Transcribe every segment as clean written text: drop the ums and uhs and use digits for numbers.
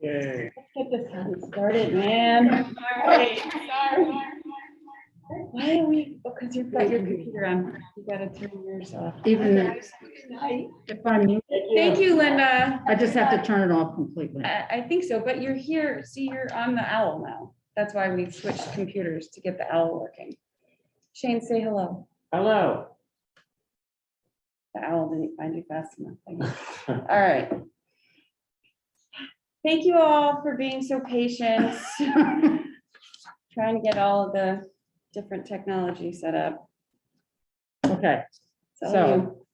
Yay. Let's get this time started, man. All right, sorry. Why are we, because you've got your computer on, you gotta turn yours off. Even if I'm muted, Thank you, Linda. I just have to turn it off completely. I think so, but you're here, see, you're on the owl now. That's why we switched computers to get the owl working. Shane, say hello. Hello. The owl didn't find you fast enough, I guess. All right. Thank you all for being so patient. Trying to get all of the different technology set up. Okay, So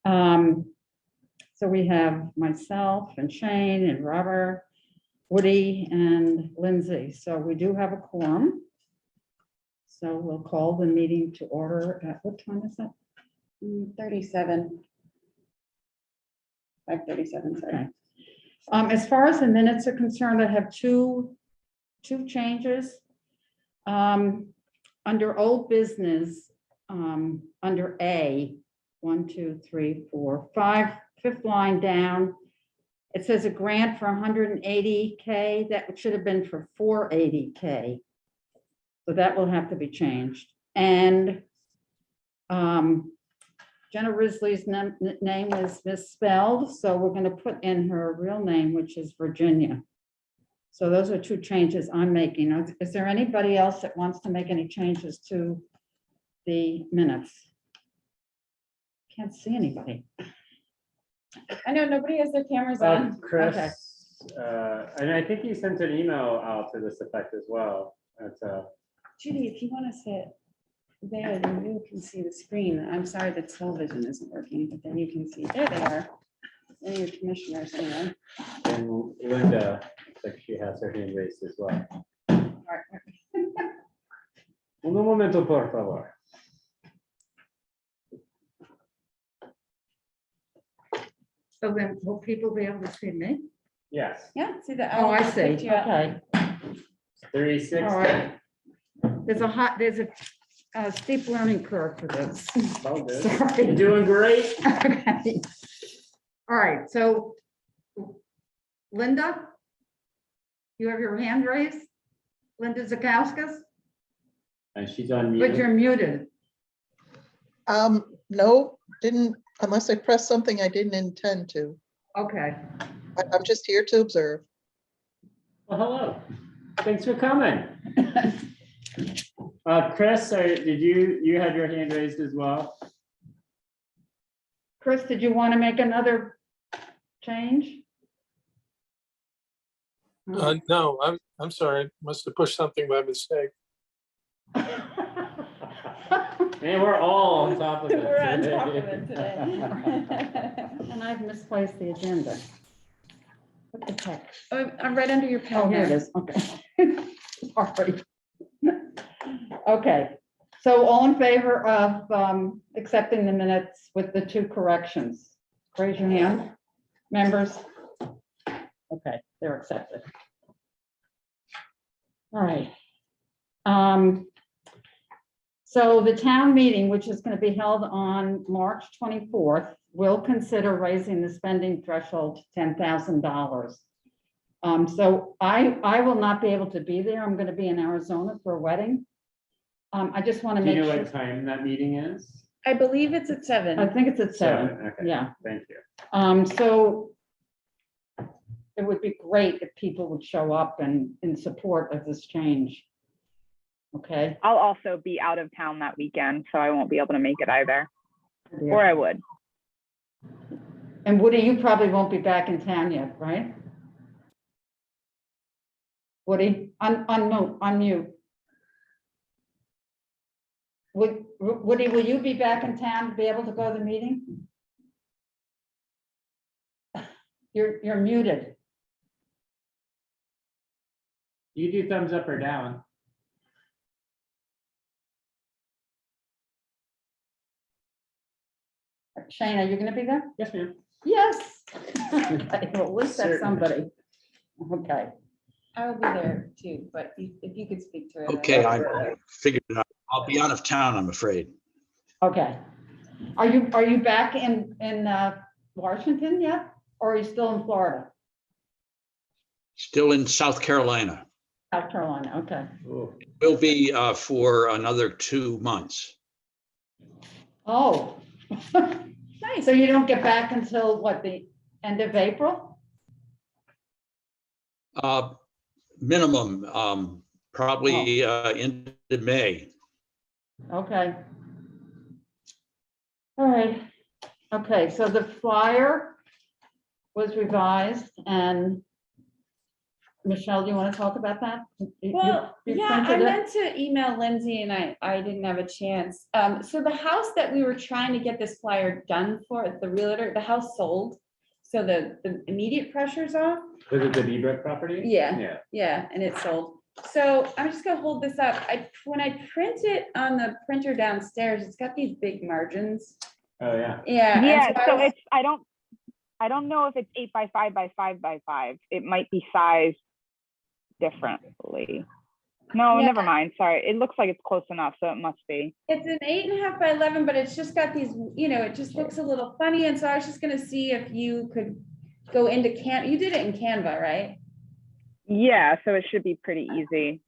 so we have myself and Shane and Robert, Woody and Lindsay. So we do have a quorum. So we'll call the meeting to order at what time is it? 37. 5:37, sorry. Okay. As far as the minutes are concerned, I have two changes. Under old business, under A, 1, 2, 3, 4, 5, fifth line down, it says a grant for 180K. That should have been for 480K. So that will have to be changed. And Jenna Risley's name is misspelled, so we're going to put in her real name, which is Virginia. So those are two changes I'm making. Is there anybody else that wants to make any changes to the minutes? Can't see anybody. I know nobody has their cameras on. Chris, Okay. and I think you sent an email out to this effect as well. That's Judy, if you want to sit there, then you can see the screen. I'm sorry the television isn't working, but then you can see, there they are. There are your commissioners anyway. and Linda, looks like she has her hand raised as well. All right. Un momento, por favor. So then will people be able to see me? Yes, Yeah, see the. Oh, owl I see. picked you up. Okay. 360. All right. There's a steep learning curve for this. All good. You're Sorry. doing great. Okay. All right, so Linda, you have your hand raised? Linda Zakauskas, And she's on but mute. you're muted. No, didn't, unless I pressed something I didn't intend to. Okay. I'm just here to observe. Well, hello. Thanks for coming. Chris, did you had your hand raised as well? Chris, did you want to make another change? No, I'm sorry. Must have pushed something by mistake. Man, we're all on top of it. We're on today. top of it today. And I've misplaced the agenda. What the heck? Oh, I'm right under your pen. Oh, here it there. is. Okay. Sorry. Okay, so all in favor of accepting the minutes with the two corrections? Raise your hand, members. Okay, they're accepted. All right. So the town meeting, which is going to be held on March 24th, will consider raising the spending threshold to $10,000. So I will not be able to be there. I'm going to be in Arizona for a wedding. I just want to Do you make know sure. what time that meeting is? I believe it's at I 7. think it's at 7. Okay. Yeah. Thank you. So it would be great if people would show up and in support of this change. Okay. I'll also be out of town that weekend, so I won't be able to make it either, or I would. And Woody, you probably won't be back in town yet, right? Woody, unmute. Woody, will you be back in town to be able to go to the meeting? You're muted. You do thumbs up or down. Shane, are you gonna be there? Yes, ma'am. Yes. Okay, well, at least that's Certainly. somebody. Okay. I will be there too, but if you could speak to it. Okay, I figured it out. I'll be out of town, I'm afraid. Okay. Are you back in Washington yet? Or are you still in Florida? Still in South Carolina. South Carolina, okay. Ooh. Will be for another 2 months. Oh. Nice. So you don't get back until what, the end of April? Minimum, probably into May. Okay. All right. Okay, so the flyer was revised and Michelle, do you want to talk about that? You- Well, you yeah, I printed it? meant to email Lindsay and I didn't have a chance. So the house that we were trying to get this flyer done for, the realtor, the house sold. So the immediate pressure's off. Was it the Beaver property? Yeah. Yeah. Yeah, and it sold. So I'm just gonna hold this up. When I print it on the printer downstairs, it's got these big margins. Oh, yeah. Yeah. and Yeah, I so was- it's, I don't know if it's 8 by 5 by 5 by 5. It might be sized differently. No, Yeah. never mind. Sorry. It looks like it's close enough, so it must be. It's an 8.5 by 11, but it's just got these, it just looks a little funny. And so I was just gonna see if you could go into you did it in Canva, right? Yeah, so it should be pretty easy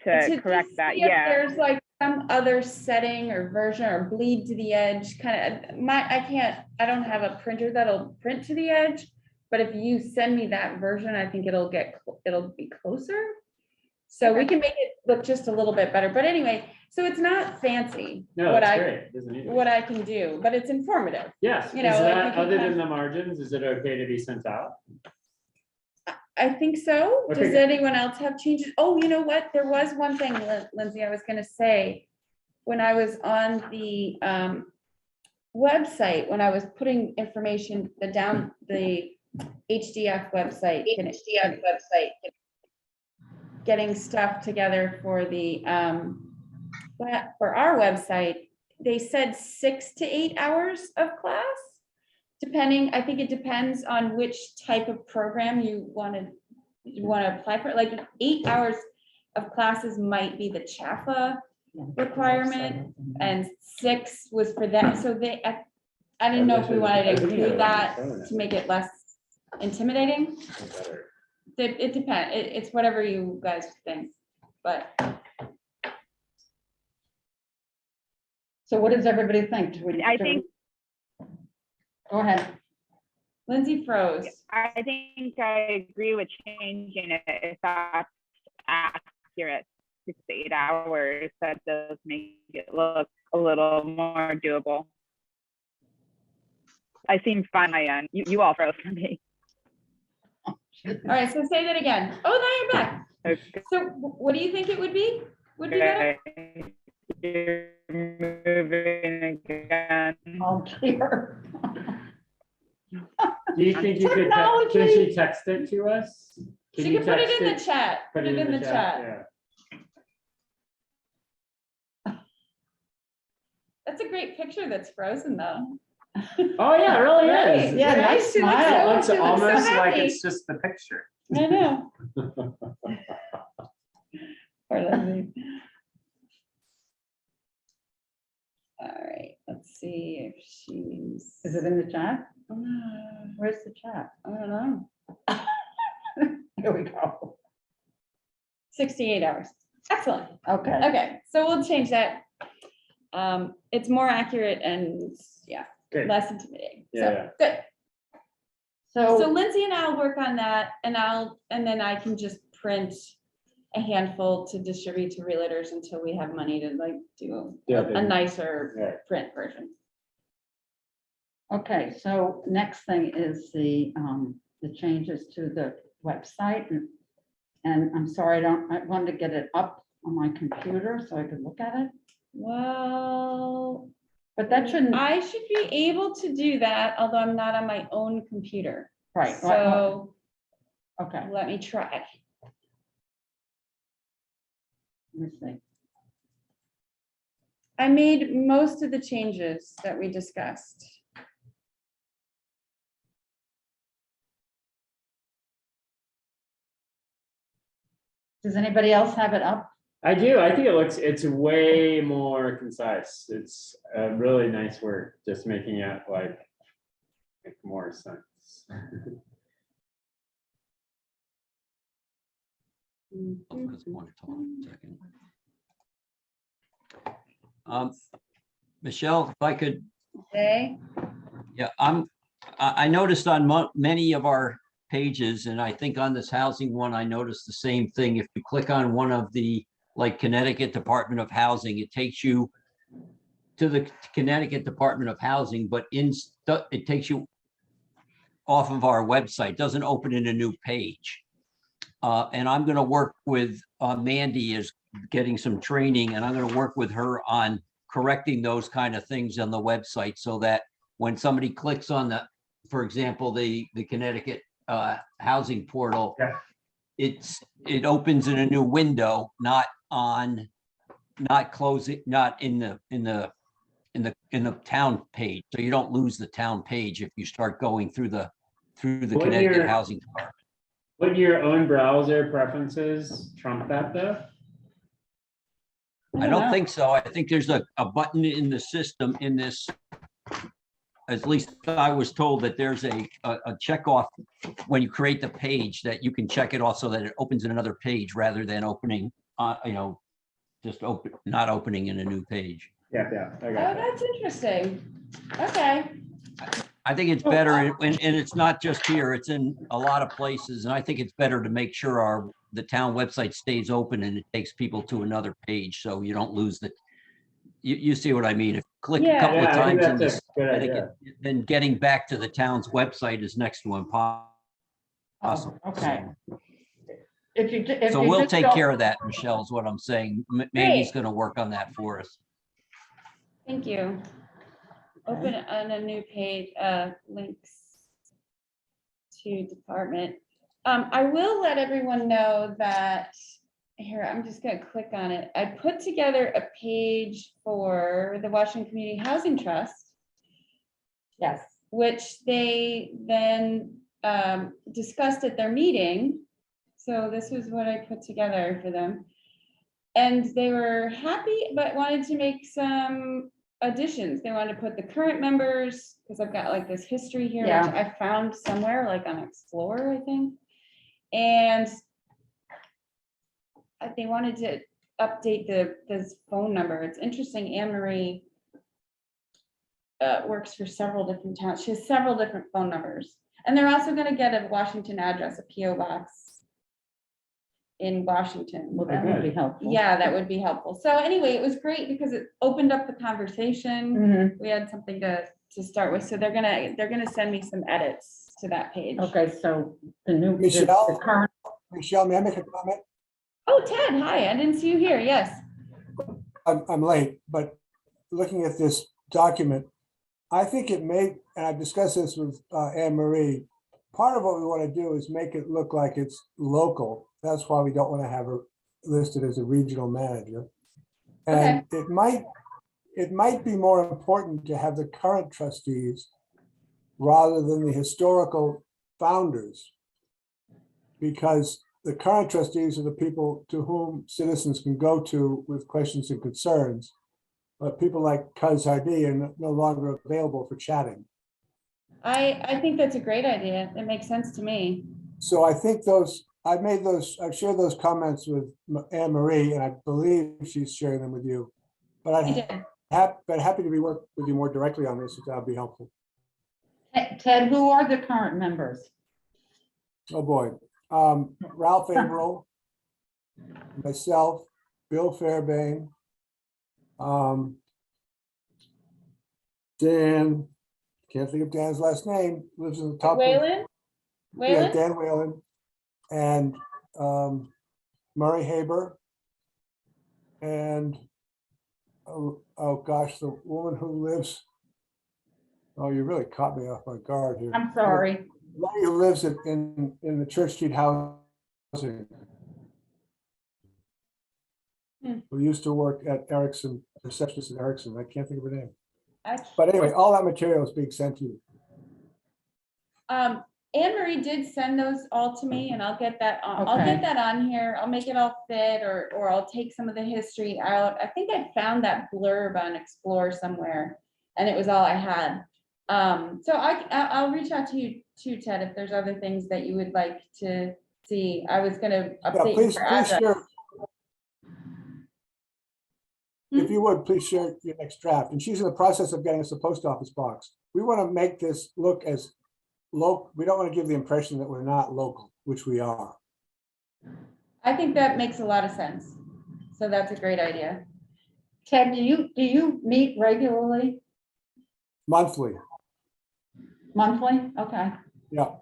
to just correct that. see if Yeah. There's like some other setting or version or bleed to the edge, kind of, I don't have a printer that'll print to the edge. But if you send me that version, I think it'll be closer. So we can make it look just a little bit better. But anyway, so it's not fancy. No, what that's I great. It doesn't need to be. What I can do, but it's informative. Yes, is you know, like, that, you can other kind than the margins, is it okay to be sent out? I think so. Okay, Does good. anyone else have changes? Oh, you know what? There was one thing, Lindsay, I was gonna say. When I was on the website, when I was putting information, the HDF website. Getting stuff together for the for our website, they said 6 to 8 hours of class. Depending, I think it depends on which type of program you want to apply for. Like 8 hours of classes might be the CHAFA requirement, and 6 was for them. So I didn't know if we wanted I to think I include would that understand to make it less intimidating. Better. It depends. It's whatever you guys think, but So what does everybody think? I think Go ahead. Lindsay froze. I think I agree with changing it if that's accurate. 6 to 8 hours, that does make it look a little more doable. I seem fine on my end. You all froze for me. All right, so say that again. Oh, now you're back. Okay. So what do you think it would be? Would be better? You're moving again. All clear. Do you think you could, Technology. can she text it to us? She you can put it text in the chat. Put it in the chat. Yeah. That's a great picture that's frozen though. Oh, yeah, it really Right, is. Yeah, right? nice She looks smile. It so- looks she looks so almost like happy. it's just the picture. I know. Poor Lindsay. All right, let's see if she's. Is it in the chat? Uh, Where's the chat? I don't know. Here we go. 68 hours. Excellent. Okay. Okay, so we'll change that. It's more accurate and Good. less intimidating. Yeah, So, good. So So, Lindsay and I'll work on that and then I can just print a handful to distribute to realtors until we have money to like do Yeah, a then- nicer Right. print version. okay, so next thing is the changes to the website. And I'm sorry, I wanted to get it up on my computer so I could look at it, Well, but that shouldn't, I should be able to do that, although I'm not on my own computer. right. So Okay, let me try. let me see. I made most of the changes that we discussed. Does anybody else have it up? I do. I think it's way more concise. It's a really nice work, just making it like make more sense. Oh, that's one talk, second. Michelle, if I could, Okay. yeah, I noticed on many of our pages, and I think on this housing one, I noticed the same thing. If you click on one of the, like Connecticut Department of Housing, it takes you to the Connecticut Department of Housing, but it takes you off of our website, doesn't open in a new page. And I'm gonna work with Mandy is getting some training, and I'm gonna work with her on correcting those kind of things on the website so that when somebody clicks on the, for example, the Connecticut housing portal, Yeah. it opens in a new window, not closing, not in the town page. So you don't lose the town page if you start going through the When Connecticut you're- Housing Department. Would your own browser preferences trump that though? I don't think so. I think there's a button in the system in this. At least I was told that there's a check off when you create the page that you can check it off so that it opens in another page rather than opening, just not opening in a new page. Yeah, I Oh, got that. that's interesting. Okay. I think it's better, and it's not just here, it's in a lot of places, and I think it's better to make sure the town website stays open and it takes people to another page, so you don't lose you see what I mean? If you click a Yeah. couple of Yeah, I think times in that's this, a good I think idea. then getting back to the town's website is next to impossible. Oh, okay. If you, if So you we'll just take go- care of that, Michelle, is what I'm saying. Mandy's gonna work on that for us. Thank you. Open on a new page, links to department. I will let everyone know that, here, I'm just gonna click on it. I put together a page for the Washington Community Housing Trust, Yes. which they then discussed at their meeting. So this was what I put together for them. And they were happy, but wanted to make some additions. They wanted to put the current members, because I've got like this history here, which Yeah. I found somewhere like on Explorer, I think. And they wanted to update this phone number. It's interesting, Anne Marie works for several different towns. She has several different phone numbers. And they're also gonna get a Washington address, a PO box in Washington. Well, that would be helpful. Yeah, that would be helpful. So anyway, it was great because it opened up the conversation. Mhm. We had something to start with. So they're gonna send me some edits to that page. Okay, so the new, the Michelle? current, Michelle, may I make a comment? Oh, Ted, hi, I didn't see you here. Yes. I'm late, but looking at this document, I think it may, and I've discussed this with Anne Marie, part of what we want to do is make it look like it's local. That's why we don't want to have her listed as a regional manager. And it might be more important to have the current trustees rather than the historical founders. Because the current trustees are the people to whom citizens can go to with questions and concerns. But people like Cuz Hardy are no longer available for chatting. I think that's a great idea. It makes sense to me. So I think I've shared those comments with Anne Marie, and I believe she's sharing them with you. But I did. happy to work with you more directly on this, if that would be helpful. Ted, who are the current members? Oh, boy. Ralph Averill, myself, Bill Fairbairn, Dan, can't think of Dan's last name, lives in the top. Whalen? Yeah, Whalen? Dan Whalen, and Murray Haber, and oh gosh, the woman who lives, oh, you really caught me off my guard here. I'm sorry. Lady who lives in the Church Street housing. Who used to work at Erickson, receptionist at Erickson. I can't think of her name. But anyway, all that material is being sent to you. Anne Marie did send those all to me, and I'll get that on. I'll Okay. get that on here. I'll make it all fit, or I'll take some of the history out. I think I found that blurb on Explore somewhere, and it was all I had. So I'll reach out to you too, Ted, if there's other things that you would like to see, I was gonna Yeah, update please, your please address. share. If Hmm? you would, please share your next draft. And she's in the process of getting us a post office box. We want to make this look as local. We don't want to give the impression that we're not local, which we are. I think that makes a lot of sense. So that's a great idea. Ted, do you meet regularly, Monthly, monthly? Okay. yeah.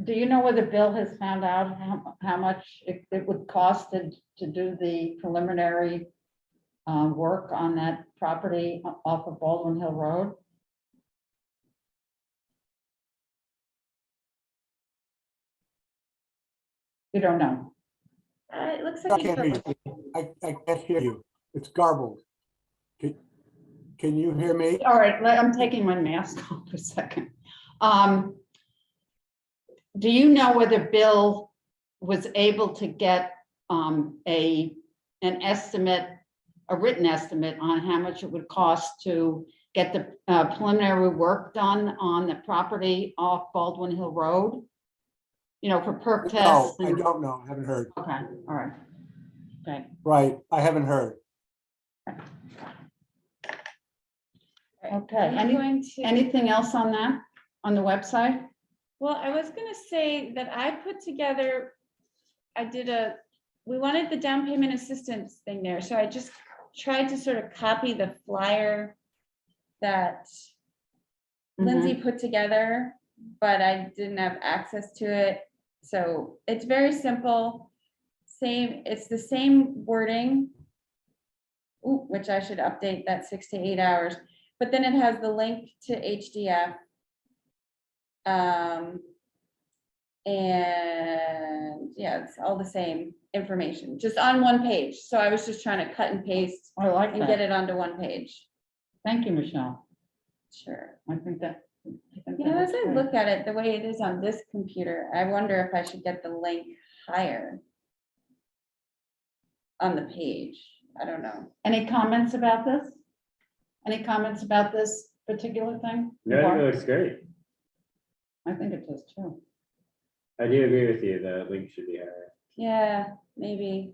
Do you know whether Bill has found out how much it would cost to do the preliminary work on that property off of Baldwin Hill Road? You don't know? It looks I like. can't hear you. I can't hear you. It's garbled. Can you hear me? All right, I'm taking my mask off for a second. Do you know whether Bill was able to get an estimate, a written estimate on how much it would cost to get the preliminary work done on the property off Baldwin Hill Road? You know, for perk No, tests? I and- don't know. I haven't heard. Okay, all right. Okay. Right, I haven't heard. Okay, I'm going to. Anything else on that, on the website? Well, I was gonna say that I put together, we wanted the down payment assistance thing there, so I just tried to sort of copy the flyer that Lindsay put together, but I didn't have access to it. So it's very simple, it's the same wording, which I should update that 6 to 8 hours, but then it has the link to HDF. And yeah, it's all the same information, just on one page. So I was just trying to cut and paste I like and get that. it onto one page. Thank you, Michelle. Sure. I think that. You know, as I look at it, the way it is on this computer, I wonder if I should get the link higher on the page. I don't know. Any comments about this? Any comments about this particular thing? No, I think it looks great. I think it does too. I do agree with you. The link should be higher. Yeah, maybe.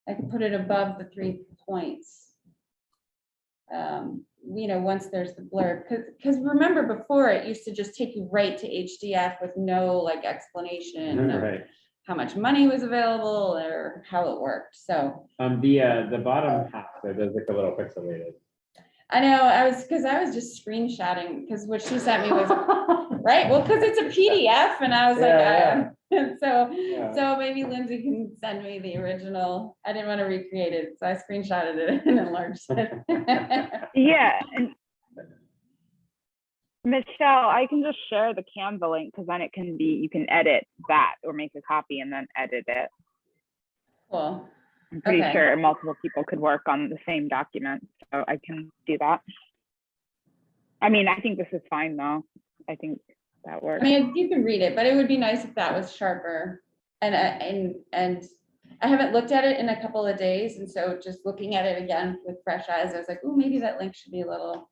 I could put it above the 3 points. You know, once there's the blurb, because remember before it used to just take you right to HDF with no like explanation of Right. how much money was available or how it worked. So The bottom half, it does look a little pixelated. I know I was just screenshotting because what she sent me was right. Well, because it's a PDF and I was Yeah, like, so Yeah. so maybe Lindsay can send me the original. I didn't want to recreate it, so I screenshotted it and enlarged it. Yeah. And Michelle, I can just share the Canva link because then you can edit that or make a copy and then edit it. Cool. I'm pretty Okay. sure multiple people could work on the same document, so I can do that. I mean, I think this is fine though. I think that works. I mean, you can read it, but it would be nice if that was sharper. And I haven't looked at it in a couple of days, and so just looking at it again with fresh eyes, I was like, oh, maybe that link should be a little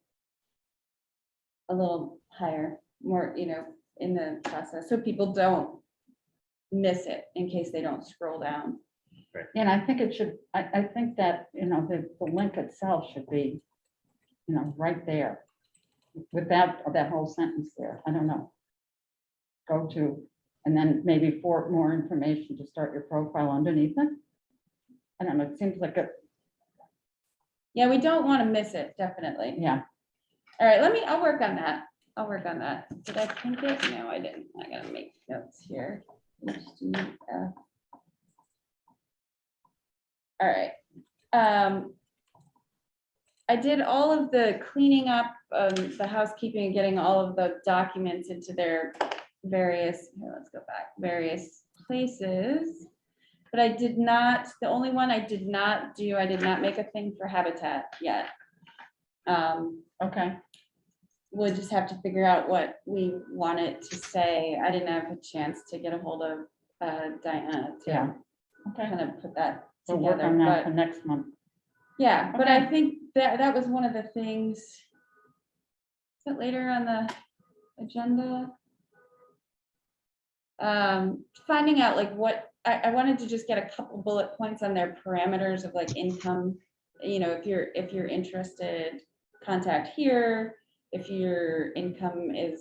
higher, more, you know, in the process, so people don't miss it in case they don't scroll down. And I think it should, I think that, you know, the link itself should be, you know, right there. Without that whole sentence there, I don't know. Go to, and then maybe for more information to start your profile underneath it. I don't know, it seems like Yeah, we don't want to miss it, definitely. yeah. All right, I'll work on that. I'll work on that. Did I print it? No, I didn't. I gotta make notes here. All right. I did all of the cleaning up, the housekeeping, and getting all of the documents into their various, here, let's go back, various places. But I did not, the only one I did not do, I did not make a thing for Habitat yet. Okay, We'll just have to figure out what we want it to say. I didn't have a chance to get a hold of Diana yeah, to okay. kind of put that We'll work together, on that for but next month. yeah, but I Okay. think that was one of the things. Is it later on the agenda? finding out like what, I wanted to just get a couple bullet points on their parameters of like income. You know, if you're interested, contact here. If your income is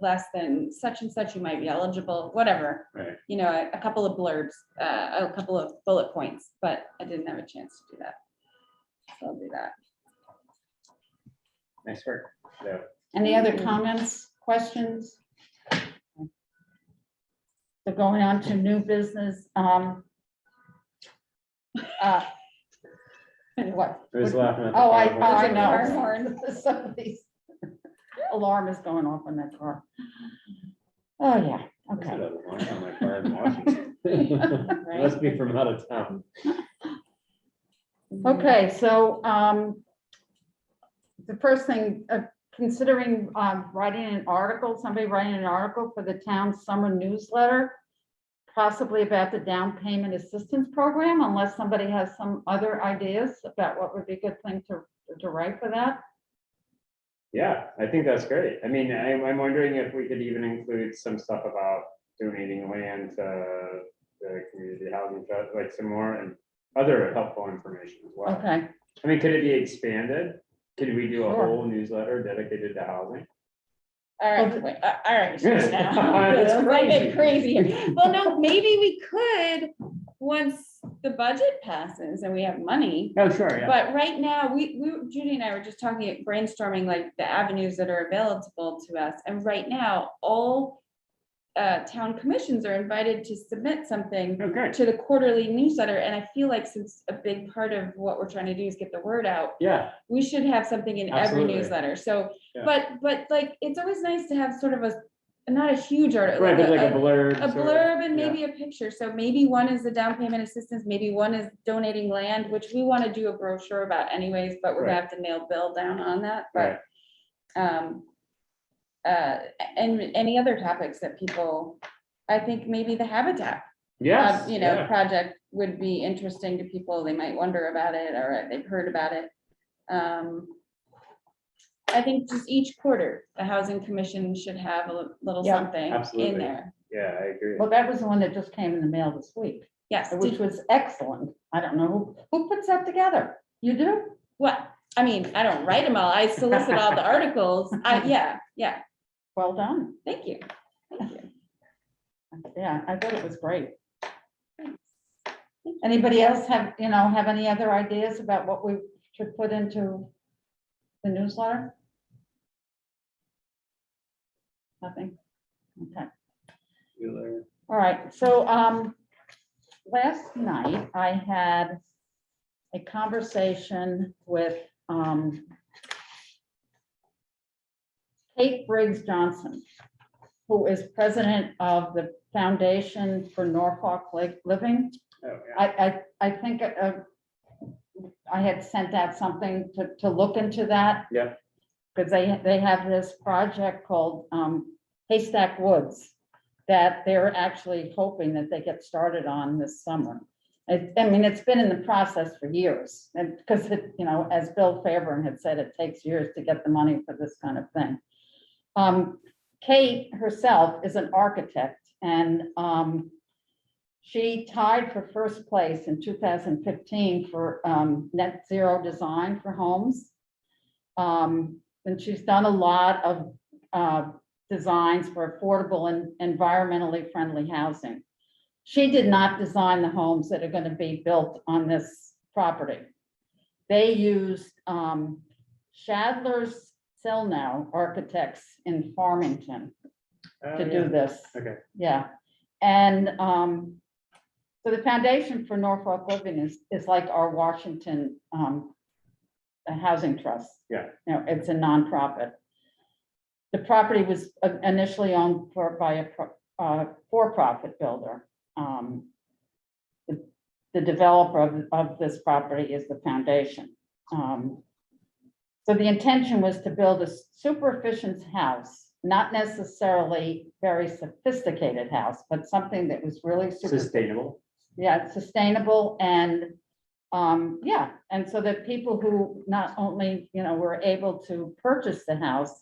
less than such and such, you might be eligible, whatever. Right. You know, a couple of blurbs, a couple of bullet points, but I didn't have a chance to do that. So I'll do that. Nice work. Yeah. Any other comments, questions? So going on to new business, what? I was laughing at the Oh, I PowerPoint. Car know. horn. Somebody's alarm is going off in that car. Oh, yeah, I said okay. I was lying on my car in Washington. Must be from out of town. Okay, so the first thing, considering writing an article, somebody writing an article for the town's summer newsletter, possibly about the down payment assistance program, unless somebody has some other ideas about what would be a good thing to write for that. Yeah, I think that's great. I mean, I'm wondering if we could even include some stuff about donating land to the community housing trust, like some more and other helpful information as well. Okay, I mean, could it be expanded? Could we do a Sure. whole newsletter dedicated to housing? All right, wait, all right. sure, now. It's Let's make it crazy. crazy. Well, no, maybe we could, once the budget passes and we have money. Oh, sure, yeah. But right now, Judy and I were just talking, brainstorming like the avenues that are available to us. And right now, all town commissions are invited to submit something Okay, to the quarterly newsletter. And I feel like since a big part of what we're trying to do is get the word out, yeah, we should have something in every Absolutely. newsletter. So, Yeah. but like, it's always nice to have sort of not a huge article. right, but like a blurb. A sort of, blurb and yeah. maybe a picture. So maybe one is the down payment assistance, maybe one is donating land, which we want to do a brochure about anyways, but we're gonna Right. have to nail Bill down on that, Right. but. And any other topics that people, I think maybe the habitat. Yes, You know, yeah. project would be interesting to people. They might wonder about it or they've heard about it. I think just each quarter, the housing commission should have a little Yeah, something in absolutely. there. Yeah, I agree. well, that was the one that just came in the mail this week, Yes, which was excellent. I don't know, who puts that together? You do? what, I mean, I don't write them all. I solicit all the articles. Yeah, Well done. thank you. Thank you. Yeah, I thought it was great. Anybody else have any other ideas about what we should put into the newsletter? Nothing? Okay, all right, so, last night I had a conversation with, Kate Briggs Johnson, who is president of the Foundation for Norfolk Lake Living. Oh, yeah. I think I had sent out something to look into that. Yeah. Because they have this project called Haystack Woods that they're actually hoping that they get started on this summer. I mean, it's been in the process for years, and because as Bill Fairburn had said, it takes years to get the money for this kind of thing. Kate herself is an architect, and she tied for first place in 2015 for net zero design for homes. And she's done a lot of designs for affordable and environmentally friendly housing. She did not design the homes that are going to be built on this property. They used Shadler's Silnow Architects in Farmington Oh, to yeah. do this. Okay. Yeah, and so the Foundation for Norfolk Living is like our Washington Housing Trust. Yeah. It's a nonprofit. The property was initially owned by a for-profit builder. The developer of this property is the foundation. So the intention was to build a super efficient house, not necessarily very sophisticated house, but something that was really Sustainable. yeah, sustainable and, yeah, and so that people who not only, were able to purchase the house,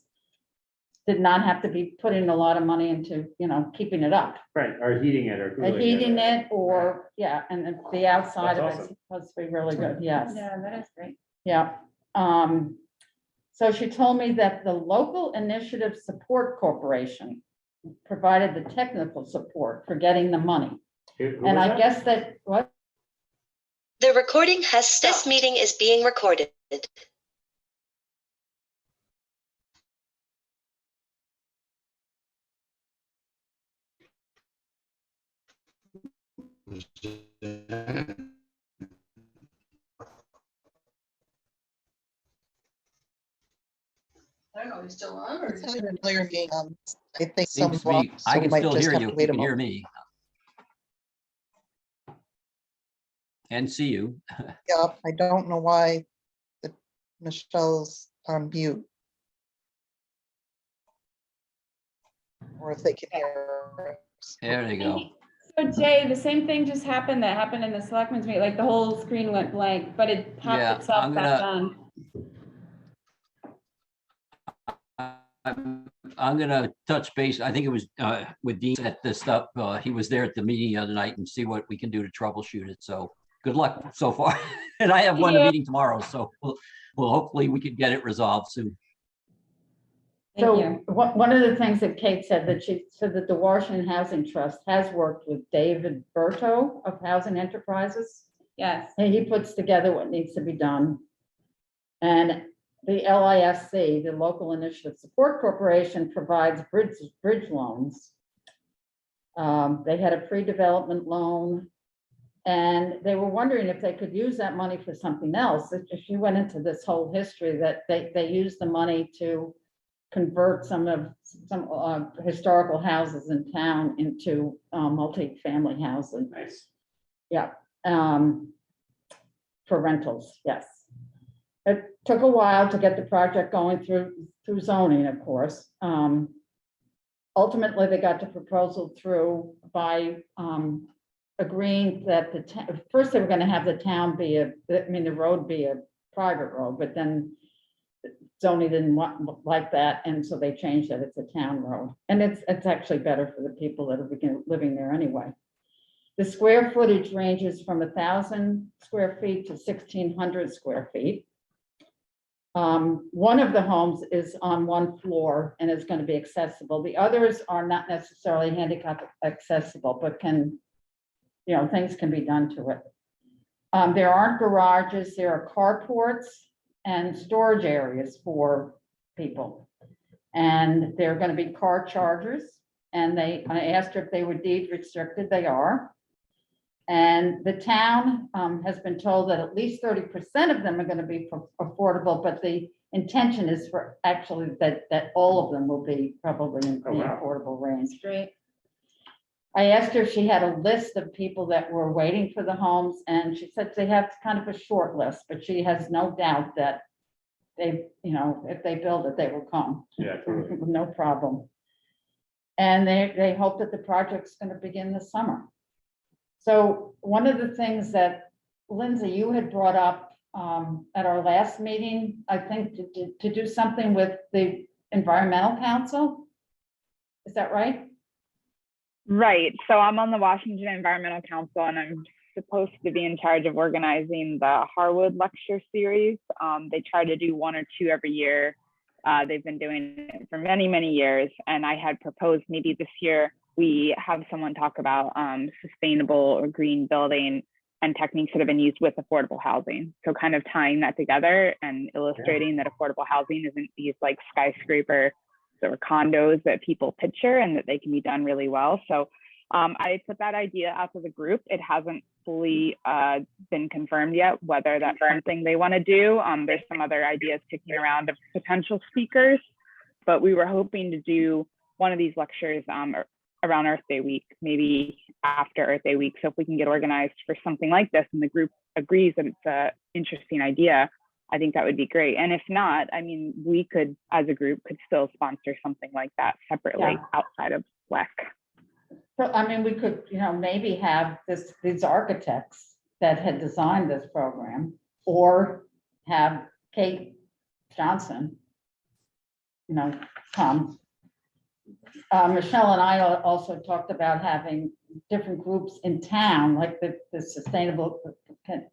did not have to be putting a lot of money into, you know, keeping it up. Right, or heating it or cooling it. Heating it or, yeah, and then the outside of That's it's awesome. supposed to be really good, yes. Yeah, that is great. Yeah. So she told me that the Local Initiative Support Corporation provided the technical support for getting the money. Who And was I that? guess that, what? The recording has this meeting is being recorded. I don't know, he's still on or? Let's have an earlier meeting. I think some Seems to be, blocks, so I we can might still just hear have you. to if wait You a can hear moment. me. And see you. Yeah, I don't know why Michelle's on mute. Or if they can hear us. There you go. So Jay, the same thing just happened that happened in the selectmen's meeting, like the whole screen went blank, but it Yeah, popped itself I'm back gonna- on. I'm gonna touch base. I think it was with Dean set this up. He was there at the meeting the other night and see what we can do to troubleshoot it. So good luck so far. And I have one Yeah. meeting tomorrow, so we'll hopefully we can get it resolved soon. Thank So you. one of the things that Kate said, that she said that the Washington Housing Trust has worked with David Berto of Housing Enterprises. Yes, And he puts together what needs to be done. And the LISC, the Local Initiative Support Corporation, provides bridge loans. They had a pre-development loan. And they were wondering if they could use that money for something else. If you went into this whole history that they used the money to convert some historical houses in town into multi-family housing. Nice. Yeah, for rentals, yes. It took a while to get the project going through zoning, of course. Ultimately, they got the proposal through by agreeing that first they were gonna have the town be the road be a private road, but then zoning didn't like that, and so they changed it. It's a town road. And it's actually better for the people that are living there anyway. The square footage ranges from 1,000 square feet to 1,600 square feet. One of the homes is on one floor and is going to be accessible. The others are not necessarily handicap accessible, but things can be done to it. There aren't garages, there are carports and storage areas for people. And they're going to be car chargers. And I asked her if they were deed restricted, they are. And the town has been told that at least 30% of them are going to be affordable, but the intention is for actually that all of them will be probably in the Oh, wow. affordable range. great. I asked her if she had a list of people that were waiting for the homes, and she said they have kind of a short list, but she has no doubt that if they build it, they will come. Yeah, totally. No problem. And they hope that the project's going to begin this summer. So one of the things that, Lindsay, you had brought up at our last meeting, I think, to do something with the Environmental Council. Is that right? Right. So I'm on the Washington Environmental Council, and I'm supposed to be in charge of organizing the Harwood Lecture Series. They try to do 1 or 2 every year. They've been doing it for many, many years. And I had proposed maybe this year we have someone talk about sustainable or green building and techniques that have been used with affordable housing. So kind of tying that together and illustrating that affordable housing isn't these like skyscraper or condos that people picture, and that they can be done really well. So I put that idea out to the group. It hasn't fully been confirmed yet whether that's something they want to do. There's some other ideas kicking around of potential speakers, but we were hoping to do one of these lectures around Earth Day week, maybe after Earth Day week. So if we can get organized for something like this and the group agrees that it's an interesting idea, I think that would be great. And if not, I mean, we could, as a group, could still sponsor something like that separately outside of WEC. So, I mean, we could, maybe have these architects that had designed this program, or have Kate Johnson, come Michelle and I also talked about having different groups in town, like the Sustainable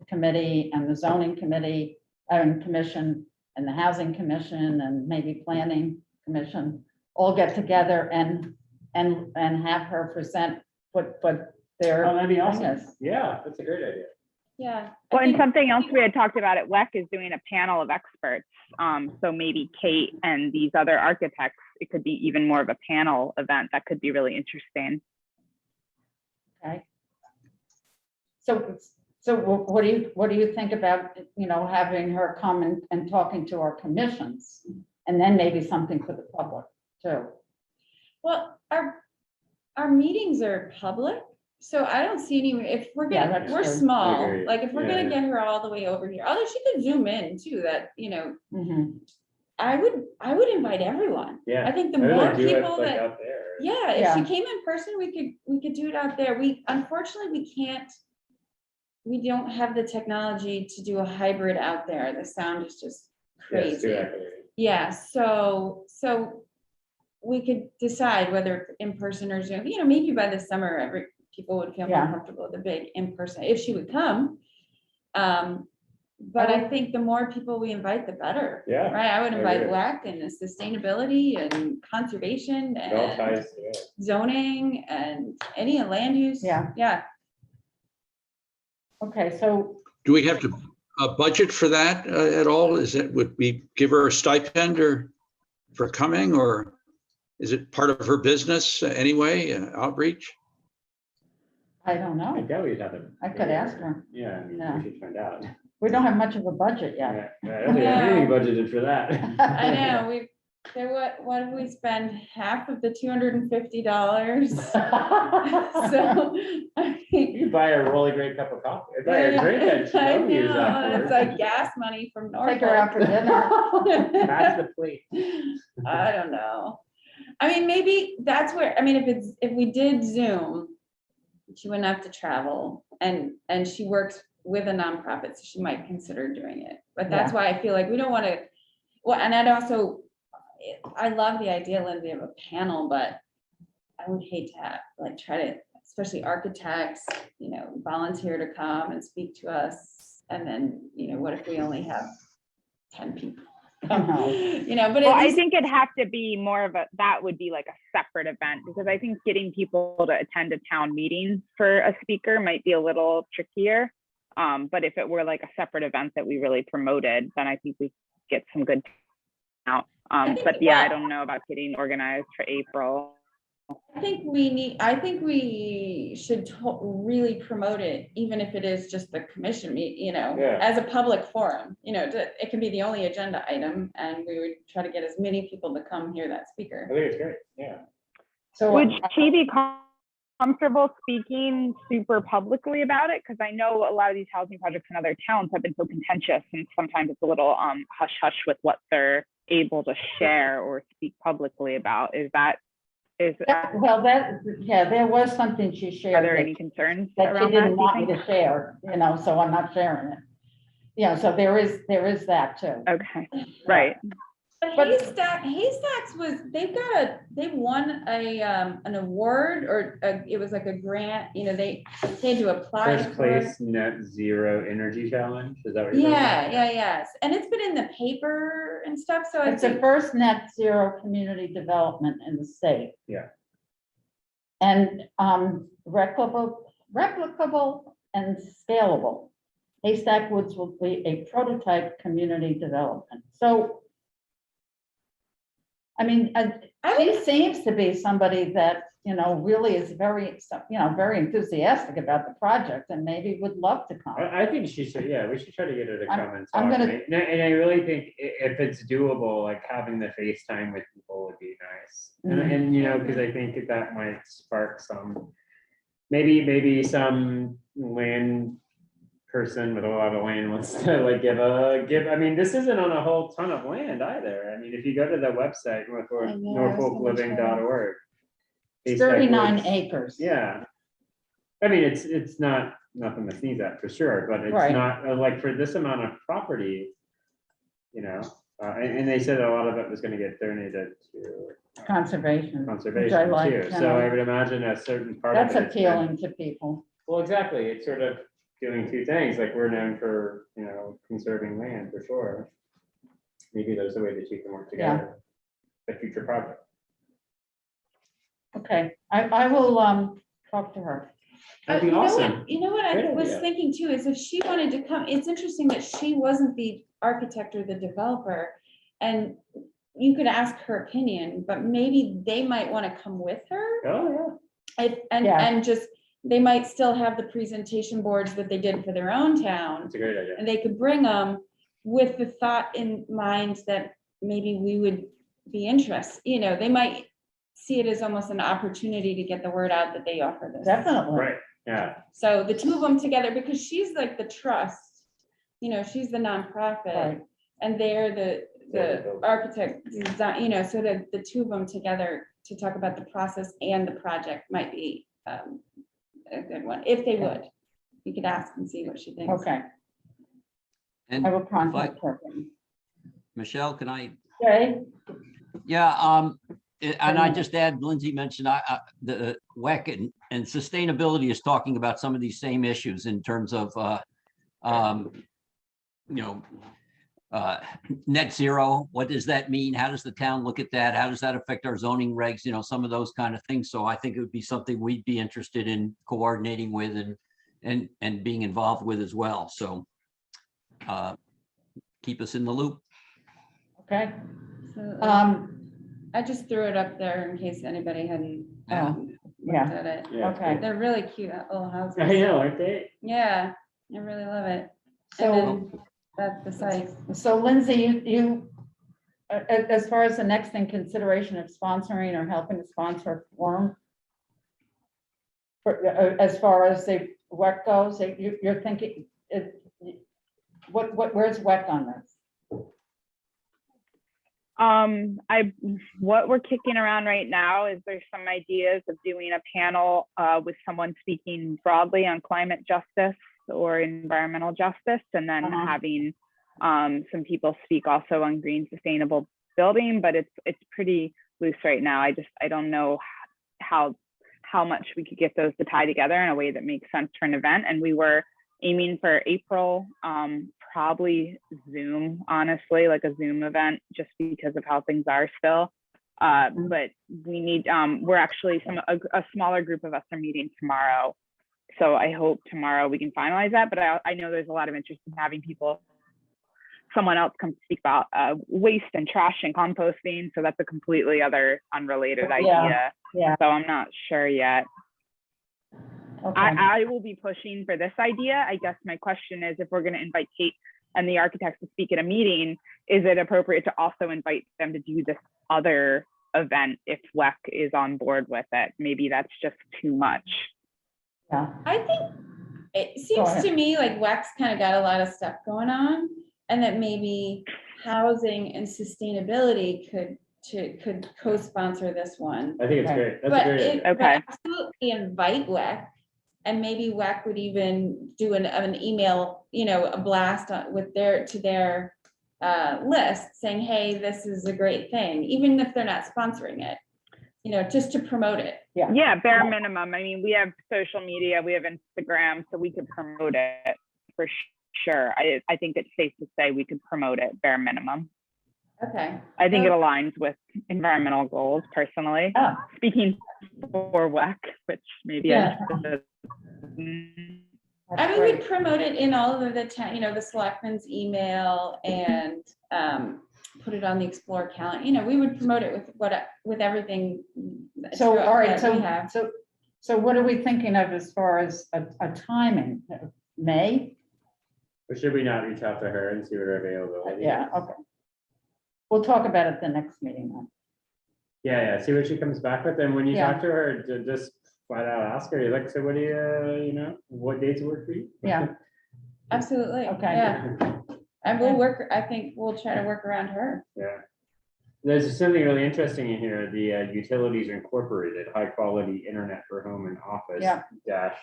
Committee and the Zoning Committee and Commission and the Housing Commission and maybe Planning Commission, all get together and have her present what their Oh, that'd be thing awesome. is. Yeah, that's a great idea. Yeah. I Well, and think- something else we had talked about at WEC is doing a panel of experts. So maybe Kate and these other architects, it could be even more of a panel event that could be really interesting. Okay. So what do you think about, having her come and talking to our commissions? And then maybe something for the public too. Well, our meetings are public, so I don't see any, if we're Yeah, gonna, that's we're true. small, Agreed. like if we're Yeah. gonna get her all the way over here, although she could zoom in too, that, Mhm. I would invite everyone. Yeah. I think the I would more like do it people like that, out there. yeah, if Yeah. she came in person, we could do it out there. Unfortunately, we don't have the technology to do a hybrid out there. The sound is just Yeah, it's too crazy. echoey. Yeah, so we could decide whether in person or Zoom, maybe by the summer, people would feel more Yeah. comfortable with the big in person, if she would come. But I think the more people we invite, the better, Yeah. right? I would I invite agree. WEC and the sustainability and conservation It all and ties together. zoning and any land use. Yeah. Yeah, Okay, so, Do we have to budget for that at all? Would we give her a stipend or for coming, or is it part of her business anyway, outreach? I don't I know. doubt we'd have it. I could ask her. Yeah, I mean, Yeah. we should find out. We don't have much of a budget yet. Yeah, I don't think we have anything budgeted for that. I know, what did we spend? Half of the $250? So, I mean. You buy a really great cup of coffee. I buy a drink that she I don't use know, afterwards. it's like gas money from Take her out for Norfolk. dinner. Pass the plate. I don't know. I mean, maybe that's where, if we did Zoom, she wouldn't have to travel and she works with a nonprofit, so she might consider doing it. But that's why I feel like we don't want to, well, and I love the idea, Lindsay, of a panel, but I would hate to have, try to, especially architects, volunteer to come and speak to us. And then, what if we only have 10 people? But Well, at I least, think it'd have to be that would be like a separate event, because I think getting people to attend a town meeting for a speaker might be a little trickier. But if it were like a separate event that we really promoted, then I think we get some good out. But yeah, I don't know about getting organized for April. I think we should really promote it, even if it is just the commission meet, Yeah. as a public forum, it can be the only agenda item, and we would try to get as many people to come hear that I speaker. think it's great, yeah. So, Would she be comfortable speaking super publicly about it? Because I know a lot of these housing projects in other towns have been so contentious, and sometimes it's a little hush hush with what they're able to share or speak publicly about. well, there was something she shared. Are there that- any concerns that she around that? didn't do you want me think? to share, so I'm not sharing it. So there is that too. Okay, right. But Haystacks they won an award, or it was like a grant, they had to apply First for it. place net zero energy challenge, is that what you're talking about? Yes, and it's been in the paper and stuff, so I It's the think, first net zero community development in the state. Yeah. And replicable and scalable. Haystack Woods will be a prototype community development. So, she seems to be somebody that, really is very enthusiastic about the project and maybe would love to come. I think she should, yeah, we should try to get her to come and I'm talk. gonna- And I really think if it's doable, like having the FaceTime with people would be nice. And because I think that might spark maybe some land person with a lot of land wants to this isn't on a whole ton of land either. I mean, if you go to the website, I know, norfolkliving.org. It's 39 acres. Yeah. I mean, it's not nothing to sneeze at for sure, but it's Right. not like for this amount of property, And they said a lot of it was gonna get donated to Conservation. conservation like, too. you So know. I would imagine a certain part of That's it. is- appealing to people. Well, exactly. It's sort of doing two things, like we're known for, conserving land for sure. Maybe there's a way that you can work together. A future project. Okay, I will, talk to her. That'd be You know what- awesome. You know what I Great was idea. thinking too, is if she wanted to come, it's interesting that she wasn't the architect or the developer. And you could ask her opinion, but maybe they might want to come with her. Oh, And, Yeah. and just, they might still have the presentation boards that they did for their own town. It's a great idea. And they could bring them with the thought in mind that maybe we would be interested, they might see it as almost an opportunity to get the word out that they offer this. Definitely. Right, yeah. So the two of them together, because she's like the trust, she's the nonprofit, Right. and they're They're the the builder. architect, design, so the two of them together to talk about the process and the project might be a good one, if they would. You could ask and see what she thinks. Okay, And I will contact her. Michelle, can I, Okay, yeah, and I just add, Lindsay mentioned, the WEC and sustainability is talking about some of these same issues in terms of, net zero. What does that mean? How does the town look at that? How does that affect our zoning regs? Some of those kind of things. So I think it would be something we'd be interested in coordinating with and being involved with as well. So keep us in the loop. okay. So, Um, I just threw it up there in case anybody hadn't Oh, looked yeah. at it. Yeah. Okay. They're really cute little houses. I know, aren't they? Yeah, I really love it. And So, then that's the site. so Lindsay, as far as the next thing, consideration of sponsoring or helping to sponsor a forum. As far as the WEC goes, you're thinking, where's WEC on this? What we're kicking around right now is there's some ideas of doing a panel with someone speaking broadly on climate justice or environmental justice, and then having some people speak also on green sustainable building, but it's pretty loose right now. I don't know how much we could get those to tie together in a way that makes sense for an event. And we were aiming for April, probably Zoom, honestly, like a Zoom event, just because of how things are still. But we need, we're actually a smaller group of us are meeting tomorrow. So I hope tomorrow we can finalize that. But I know there's a lot of interest in having someone else come speak about waste and trash and composting. So that's a completely other unrelated idea. Yeah. So I'm not sure yet. Okay. I will be pushing for this idea. I guess my question is, if we're going to invite Kate and the architects to speak at a meeting, is it appropriate to also invite them to do this other event if WEC is on board with it? Maybe that's just too much. Yeah. I think it Go seems ahead. to me like WEC's kind of got a lot of stuff going on, and that maybe housing and sustainability could co-sponsor this one. I think it's Okay. great. That's a But great it, idea. but Okay. absolutely invite WEC, and maybe WEC would even do an email, a blast to their list saying, hey, this is a great thing, even if they're not sponsoring it, just to promote it. Yeah, bare minimum. I mean, we have social media, we have Instagram, so we could promote it for sure. I think it's safe to say we could promote it bare minimum. Okay. I think it aligns with environmental goals personally. Yeah. Speaking for WEC, which maybe Yeah. I mean, we'd promote it in all of the town, the selectmen's email, and put it on the Explore calendar. We would promote it with everything. So, all right, that we have. so what are we thinking of as far as a timing? May? Or should we not reach out to her and see what her availability is? Yeah, okay. We'll talk about it the next meeting then. Yeah, see what she comes back with, and when you Yeah. talk to her, just flat out ask her, you're like, so what do you, what dates work for you? Yeah. Absolutely. Okay. Yeah. And I think we'll try to work around her. Yeah. There's something really interesting in here, the utilities incorporated, high quality internet for home and office Yeah. dash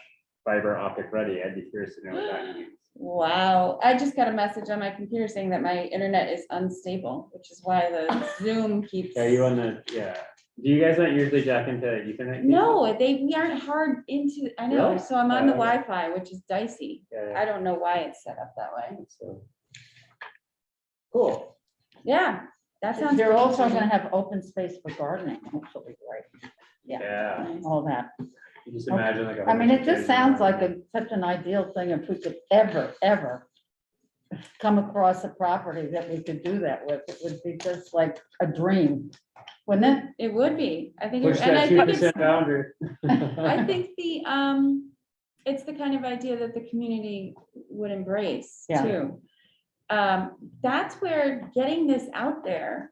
fiber optic ready. I'd be curious to know what that means. Wow, I just got a message on my computer saying that my internet is unstable, which is why the Zoom keeps. Are you on the, yeah, do you guys not usually jack into Ethernet? No, we aren't hard into, I know, Really? so I'm on the Oh. Wi-Fi, which is dicey. Yeah, I don't know why it's set up that way. so. Cool. Yeah, that sounds. You're pretty also interesting. gonna have open space for gardening, which will be great, Yeah, Nice. all that. you just imagine like. a I whole mean, bunch it of just kids sounds running like such an ideal thing if we could ever come across a property that we could do that with. It would be just like a dream, wouldn't it? It would be, I think, Push and I that 2% think it's, boundary. I think it's the kind of idea that the community would embrace Yeah. too. That's where getting this out there,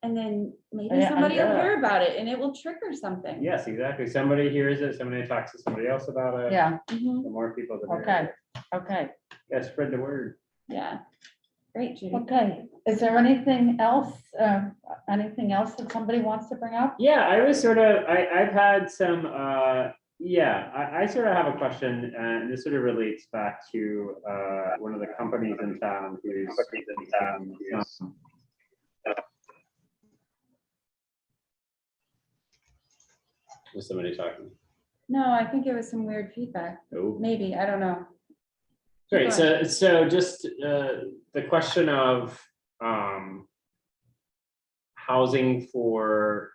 and then maybe Yeah, somebody will yeah. hear about it and it will trigger something. Yes, exactly. Somebody hears it, somebody talks to somebody else about it. Yeah, Mhm. The more people that. okay, okay, Yeah, spread the word. Yeah, great, Judy. okay. Is there anything else that somebody wants to bring up? Yeah, I was sort of, I've had some, I sort of have a question, and this sort of relates back to one of the companies in town who's. Was somebody talking? No, I think it was some weird feedback, Oh. maybe, I don't know. Great, so just the question of housing for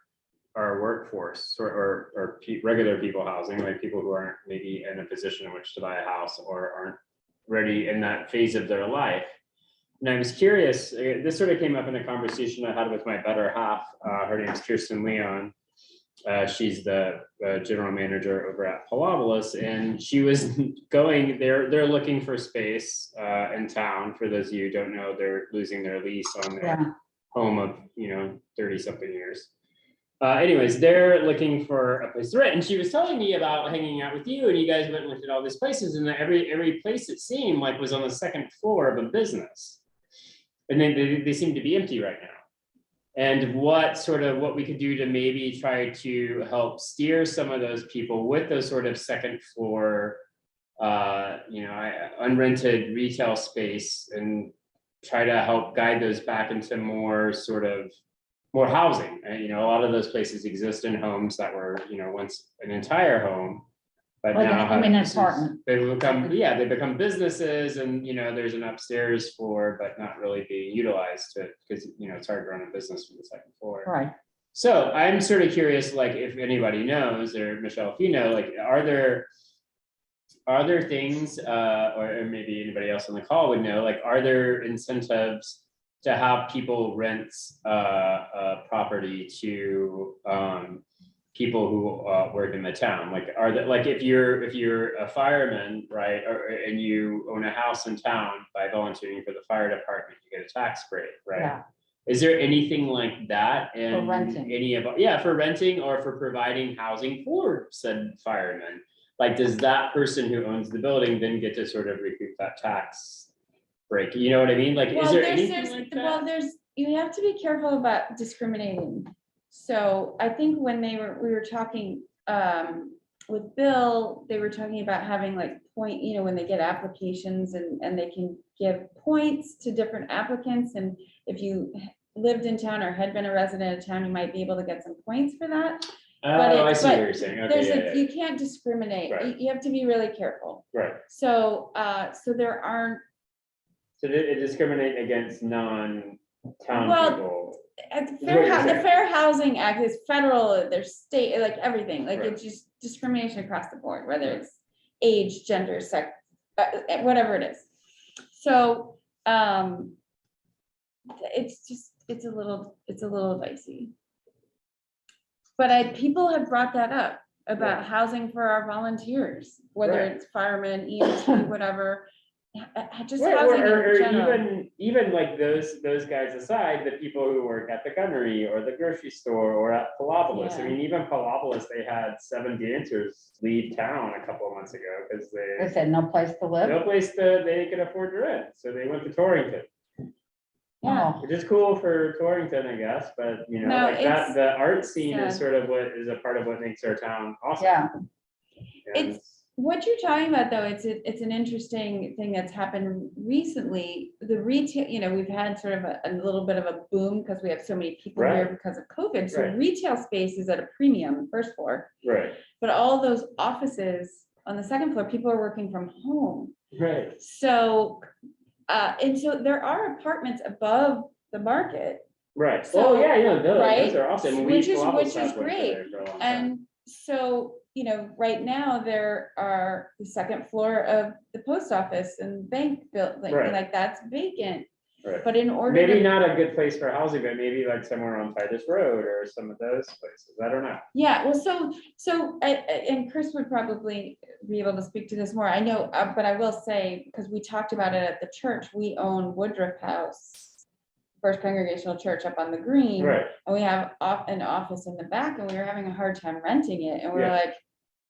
our workforce or regular people housing, like people who aren't maybe in a position in which to buy a house or aren't ready in that phase of their life. And I was curious, this sort of came up in a conversation I had with my better half. Her name is Kirsten Leon. She's the general manager over at Palopolis, and she was going, they're looking for space in town. For those of you who don't know, they're losing their lease on their Yeah, home of, 30 something years. Anyways, they're looking for a place to rent, and she was telling me about hanging out with you, and you guys went and looked at all these places, and every place it seemed like was on the second floor of a business. And then they seem to be empty right now. And what we could do to maybe try to help steer some of those people with those sort of second floor, unrented retail space, and try to help guide those back into more housing. And, a lot of those places exist in homes that were, once an entire home. But Like now an have- apartment. they become businesses, and there's an upstairs floor, but not really being utilized because it's hard to run a business from the second floor. right. So I'm sort of curious, like, if anybody knows, or Michelle, if you know, like, are there things, or maybe anybody else on the call would know, like, are there incentives to have people rent a property to people who work in the town? Like, are there, like, if you're a fireman, right, and you own a house in town, by volunteering for the fire department, you get a tax break, right? Yeah, Is there anything like that in renting. for renting or for providing housing for said firemen? Like, does that person who owns the building then get to sort of recoup that tax break? You know what I mean? Like, is Well, there there's, anything like that? you have to be careful about discriminating. So I think when we were talking with Bill, they were talking about having like point, when they get applications and they can give points to different applicants. And if you lived in town or had been a resident of town, you might be able to get some points for that. Oh, I see what but you're saying. Okay, You can't discriminate. Right. You have to be really careful. right. So, so there aren't, So it discriminate against non-town Well, people. at the Is what you're the saying. Fair Housing Act is federal, there's state, like everything, like Right. it's just discrimination across the board, whether it's age, gender, sex, whatever it is. So, it's a little dicey. But people have brought that up about housing for our volunteers, whether Right. it's firemen, EMT, whatever. Just Right, housing or in general. even like those guys aside, the people who work at the gunnery or the grocery store or at Palopolis. I Yeah. mean, even Palopolis, they had 7 dancers leave town a couple of months ago because They said no place to live. no place they could afford to rent, so they went to Torrington. Yeah. Oh, Which is cool for Torrington, I guess, but No, like that, it's the art scene is sad. sort of what is a part of what makes our town awesome. yeah, And It's what you're talking about, though, it's an interesting thing that's happened recently. The retail, we've had sort of a little bit of a boom because we have so many people here Right. because of COVID. So Right. retail space is at a premium, first floor, Right, but all those offices on the second floor, people are working from home. right. So, and so there are apartments above the market. Right. So, Oh, yeah, those right? are awesome. We- Which is- Waffle which is Stop went great. there for a long time. And so, right now there are the second floor of the post office and bank building, Right. like that's vacant. Right. But in order Maybe to, not a good place for housing, but maybe like somewhere on Titus Road or some of those places. I don't know. yeah, well, and Chris would probably be able to speak to this more. I know, but I will say, because we talked about it at the church, we own Woodruff House, First Congregational Church up on the green. Right. And we have an office in the back, and we were having a hard time renting it, and we were Yeah. like,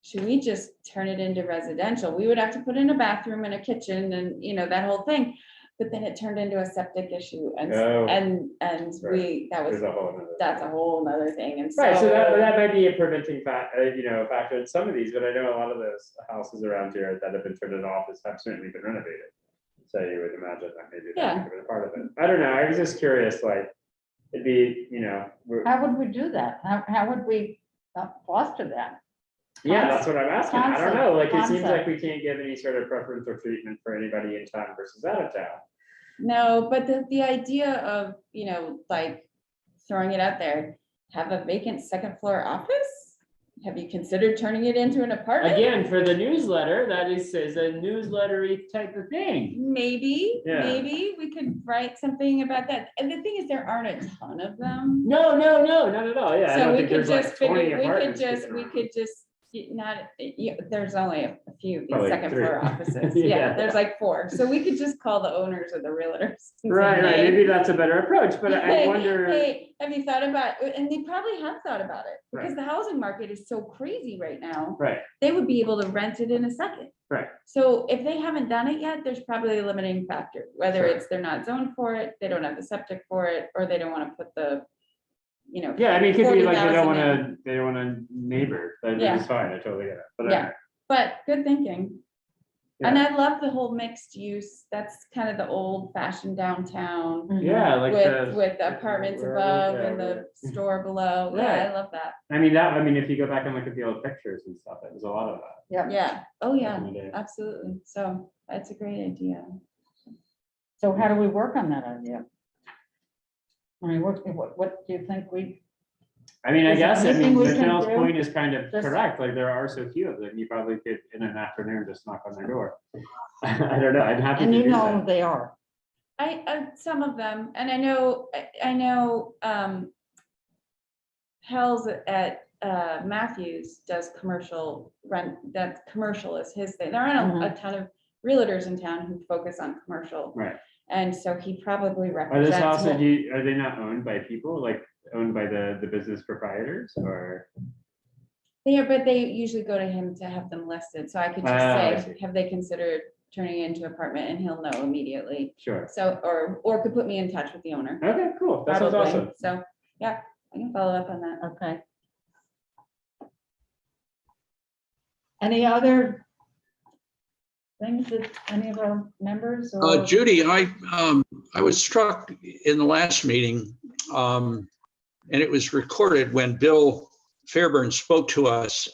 should we just turn it into residential? We would have to put in a bathroom and a kitchen and, that whole thing. But then it turned into a septic issue and, Oh. and Right. There's a whole nother. that's a whole nother thing. And so. Right, so that might be a preventing factor in some of these, but I know a lot of those houses around here that have been turned into office have certainly been renovated. So you would imagine that maybe Yeah. that could have been a part of it. I don't know, I was just curious, like, it'd be, How would we do that? How would we foster that? yeah, that's what I'm asking. I don't know, like, it seems like Concept. we can't give any sort of preference or treatment for anybody in town versus out of town. No, but the idea of, like throwing it out there, have a vacant second floor office? Have you considered turning it into an apartment? Again, for the newsletter, that is a newslettery type of thing. Maybe, Yeah. maybe we could write something about that. And the thing is, there aren't a ton of them. No, not at all, yeah. I So don't we think could there's like just 20 figure, apartments kicking we around. could just, there's only a few, these Probably second 3. floor offices. Yeah. Yeah, there's like 4. So we could just call the owners or the realtors. and say, Right, "Hey, maybe that's a better approach, but I Hey, wonder. Hey, have you thought about, and they probably have thought about it, because Right. the housing market is so crazy right now. Right, They would be able to rent it in a second. right, So if they haven't done it yet, there's probably a limiting factor, whether Sure. it's they're not zoned for it, they don't have the septic for it, or they don't want to put the, yeah, I mean, it could be like 40,000 they don't wanna neighbor, that Yeah. is fine, I totally get it, but Yeah. But good thinking. Yeah. And I love the whole mixed use. That's kind of the old fashioned downtown yeah, like with the apartments where are we? above and the store below. Yeah, Right. I love that. I mean, if you go back and look at the old pictures and stuff, it was a lot of that. Yeah. Oh, back yeah, in the day. absolutely. So that's a great idea. So how do we work on that idea? I mean, what do you think I mean, I Is there guess, anything we can Michelle's do? point is kind of Just- correct, like, there are so few of them, you probably could, in an afternoon, just knock on their door. I don't know, I'm happy to and do you know that. they are. Some of them, and I know, Hell's at Matthews does commercial rent, that commercial is his thing. There aren't a ton of realtors in town who focus on commercial. Right. And so he probably Are represents. this also, more- are they not owned by people, like, owned by the business proprietors, or? They are, but they usually go to him to have them listed, so I could Ah, I just say, see. have they considered turning it into apartment, and he'll know immediately. Sure, So, or could put me in touch with the owner. okay, cool, that sounds Probably. awesome. So, yeah, I can follow up on that. Okay. Any other things that any of our members or? Judy, I was struck in the last meeting, and it was recorded when Bill Fairburn spoke to us.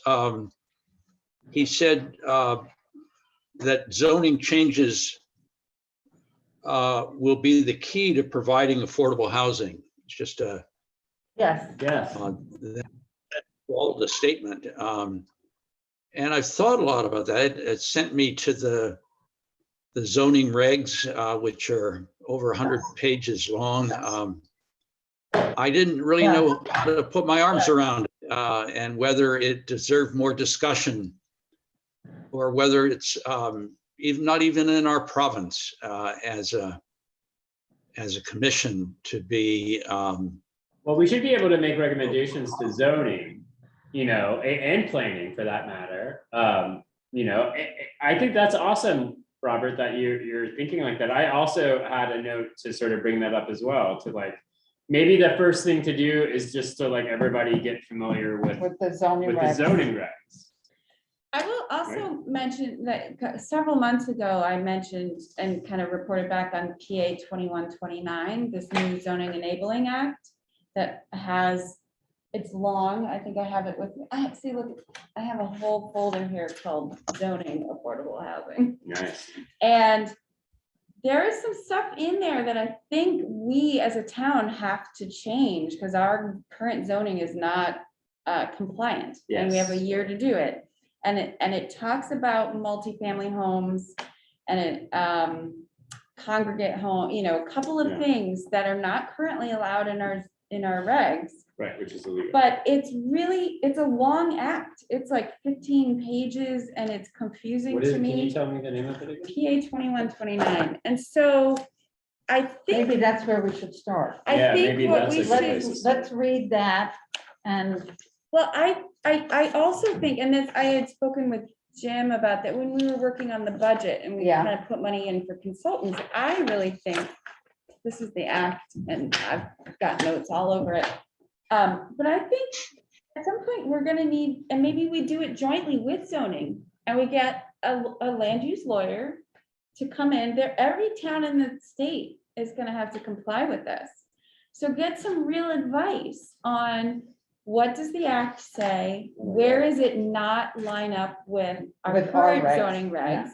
He said that zoning changes will be the key to providing affordable housing. It's just a Yes, Yes, bold statement. And I've thought a lot about that. It sent me to the zoning regs, which are over 100 pages long. I didn't really know how to put my arms around it, and whether it deserved more discussion, or whether it's not even in our province as a commission to be. well, we should be able to make recommendations to zoning, and planning for that matter. I think that's awesome, Robert, that you're thinking like that. I also had a note to sort of bring that up as well, to like, maybe the first thing to do is just to like everybody get familiar with with the zoning the regs. zoning regs. I will also mention that several months ago, I mentioned and kind of reported back on PA 2129, this new zoning enabling act that has, it's long, I think I have it with, me. See, look, I have a whole folder here called zoning affordable housing. Nice. And there is some stuff in there that I think we as a town have to change because our current zoning is not compliant. And we have a Yes. year to do it. And it talks about multifamily homes and it congregate home, you know, a couple of Yeah. things that are not currently allowed in our regs. Right, which is illegal. But it's a long act. It's like 15 pages and it's confusing What is to it? Can you me. tell me the name of it again? PA 2129. And so I Maybe think, that's where we should start. Yeah, I think maybe what that's we a good should, place to start. Let's read that and well, I also think, and this, I had spoken with Jim about that when we were working on the budget and we Yeah. kind of put money in for consultants. I really think this is the act and I've got notes all over it. But I think at some point we're gonna need, and maybe we do it jointly with zoning and we get a land use lawyer to come in there. Every town in the state is gonna have to comply with this. So get some real advice on what does the act say? Where is it not line up with our With our current regs, zoning yeah. regs?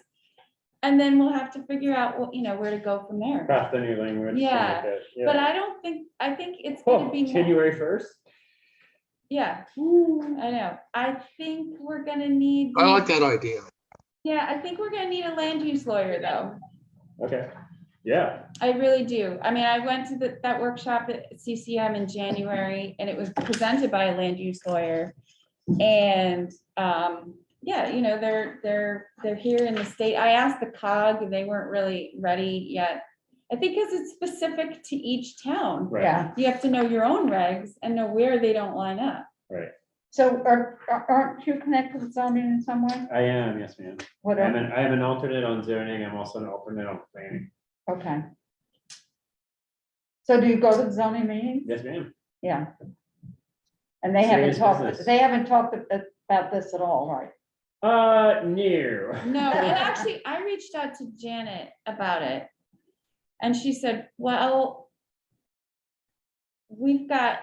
And then we'll have to figure out what, you know, where to go from there. Craft the new language. to Yeah, make it- But yeah. I don't think, I think it's gonna Oh, be. more- January 1st? Yeah, I know. I think we're gonna need. I like that idea. Yeah, I think we're gonna need a land use lawyer though. Okay, yeah, I really do. I mean, I went to that workshop at CCM in January and it was presented by a land use lawyer. And, yeah, you know, they're here in the state. I asked the COG and they weren't really ready yet. I think because it's specific to each town. right, yeah. You have to know your own regs and know where they don't line up. right. So aren't you connected with zoning in some way? I am, yes, ma'am. What, I am an alternate on zoning. I'm also an alternate on planning. okay. So do you go to the zoning meetings? Yes, ma'am. Yeah. And they haven't Serious talked, business. they haven't talked about this at all, right? No. No, and actually, I reached out to Janet about it. And she said, well, we've got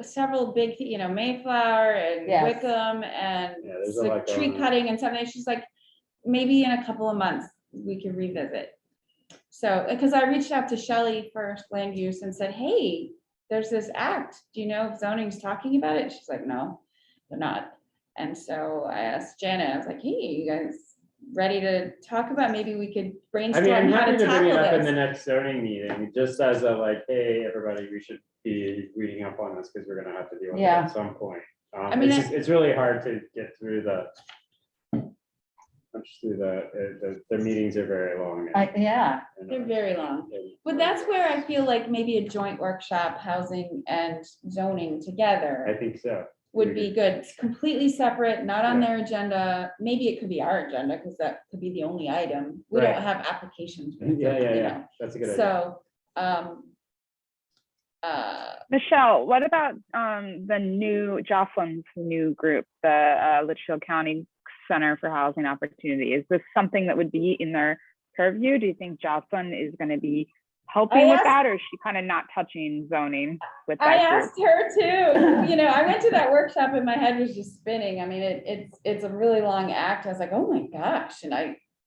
several big, you know, Mayflower and Yes. Wickham and Yeah, there's a the lot tree going on. cutting and something. She's like, maybe in a couple of months, we can revisit. So, because I reached out to Shelley First Land Use and said, hey, there's this act. Do you know if zoning's talking about it? She's like, no, they're not. And so I asked Janet, I was like, hey, you guys ready to talk about, maybe we could I mean, brainstorm I'm how happy to to bring it tackle up in the this. next zoning meeting, just as a like, hey, everybody, we should be reading up on this because we're gonna have to deal with it Yeah. at some point. I mean, It's really hard to get through the meetings are very long. now, Yeah, and, They're very long. and- But that's where I feel like maybe a joint workshop, housing and zoning I together think so. would be good. It's completely separate, not on Yeah. their agenda. Maybe it could be our agenda because that could be the only item. We don't Right. have applications. Yeah, you yeah. know. That's a good idea. So, Michelle, what about Jocelyn's new grouve, the Litchfield County Center for Housing Opportunity? Is this something that would be in their purview? Do you think Jocelyn is going to be helping I with asked- that, or is she kind of not touching zoning with I that group? asked her too. You know, I went to that workshop and my head was just spinning. I mean, it's a really long act. I was like, oh my gosh.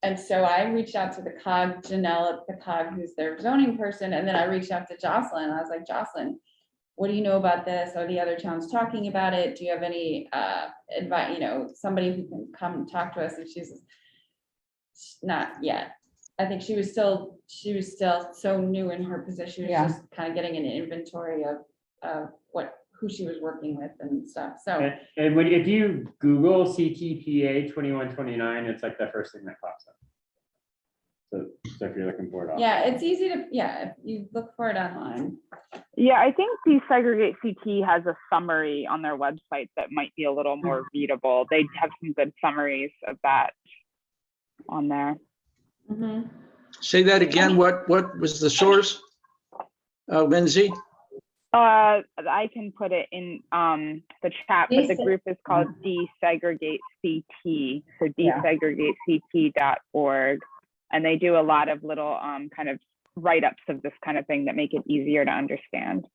And so I reached out to the COG, Janelle at the COG, who's their zoning person. And then I reached out to Jocelyn. I was like, Jocelyn, what do you know about this? Are the other towns talking about it? Do you have any advice, you know, somebody who can come and talk to us? And she's not yet. I think she was still so new in her position. She was Yeah. just kind of getting an inventory of who she was working with and stuff. So, And if you Google CTPA 2129, it's like the first thing that pops up. So if you're looking for it. yeah, it's easy to, if you look for it online. Yeah, I think Desegregate CT has a summary on their website that might be a little more readable. They have some good summaries of that on there. Say that again. What was the source? Lindsay? I can put it in the chat, but the Dese- group is called Desegregate CT, so Yeah. desegregatect.org. And they do a lot of little kind of write-ups of this kind of thing that make it easier to understand.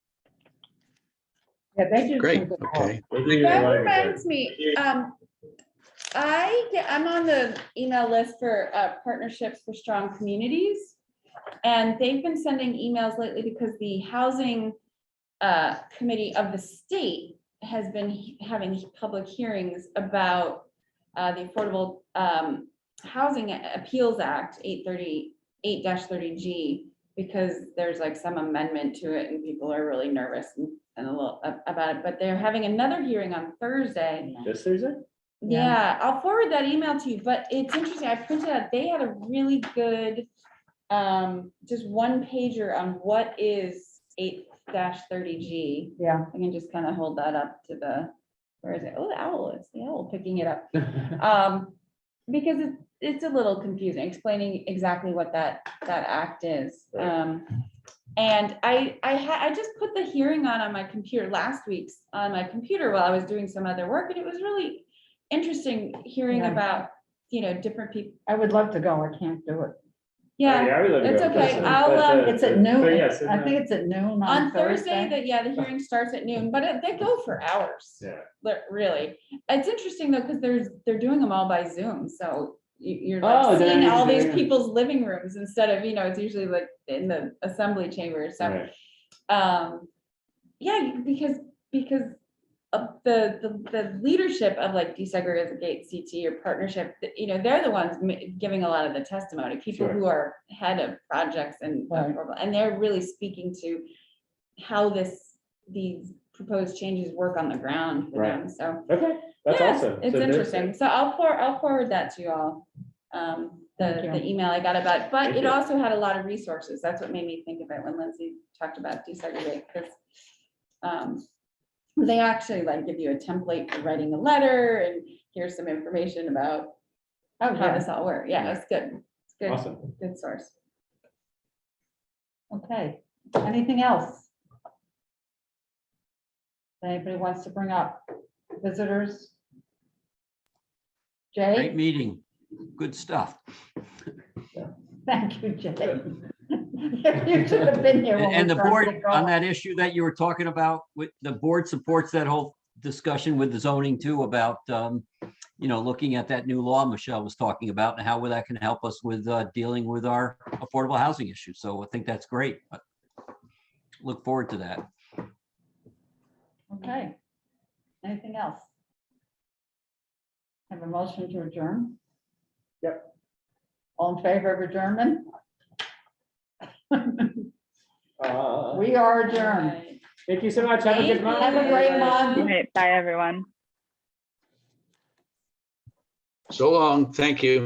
Yeah, they do some Great, good work. okay. They do That a lot of good work. reminds me, I'm on the email list for Partnerships for Strong Communities. And they've been sending emails lately because the housing committee of the state has been having public hearings about the Affordable Housing Appeals Act 838-30G, because there's like some amendment to it and people are really nervous and a little about it, but they're having another hearing on Thursday. This Thursday? Yeah, I'll forward that email to you, but it's interesting. I printed out, they had a really good, just one pager on what is 8-30G. Yeah, I can just kind of hold that up to the, where is it? Oh, the owl is, the owl picking it up. Because it's a little confusing, explaining exactly what that act is. Right. And I just put the hearing on my computer last week's on my computer while I was doing some other work, and it was really interesting hearing Yeah. about, different people. I would love to go. I can't do it. Yeah, I would love to it's go. okay. But I'll, It's at noon. So yes, I think it's at noon on Thursday, Thursday. the hearing starts at noon, but they go for hours. Yeah. Really. It's interesting though, because they're doing them all by Zoom, so you're Oh, like they're seeing all these doing it. people's living rooms instead of, it's usually like in the assembly chamber, so. Right. Yeah, because of the leadership of like Desegregate CT or partnership, they're the ones giving a lot of the testimony, people Sure. who are head of projects and they're really speaking to how these proposed changes work on the ground for Right. them, so. Okay, that's yeah, awesome. It's So interesting, Thursday. so I'll forward that to you all. Thank you. The email I got about, but Thank it you. also had a lot of resources. That's what made me think of it when Lindsay talked about desegregate, because they actually like give you a template for writing a letter, and here's some information about Oh, how yeah. this all works. Yeah, it's good. It's good. Awesome. Good source. Okay. Anything else? Anybody wants to bring up visitors? Great Jay? meeting. Good stuff. Thank you, Jay. You should have been here. when we And the started board, it on going. that issue that you were talking about, with the board supports that whole discussion with the zoning too about, looking at that new law Michelle was talking about and how that can help us with dealing with our affordable housing issues. So I think that's great. Look forward to that. Okay. Anything else? Have a motion to adjourn? Yep. All in favor of adjournment? We are adjourned. Right. Thank you so much. Have a Thank good month. Have a great month. All right, bye, everyone. So long, thank you.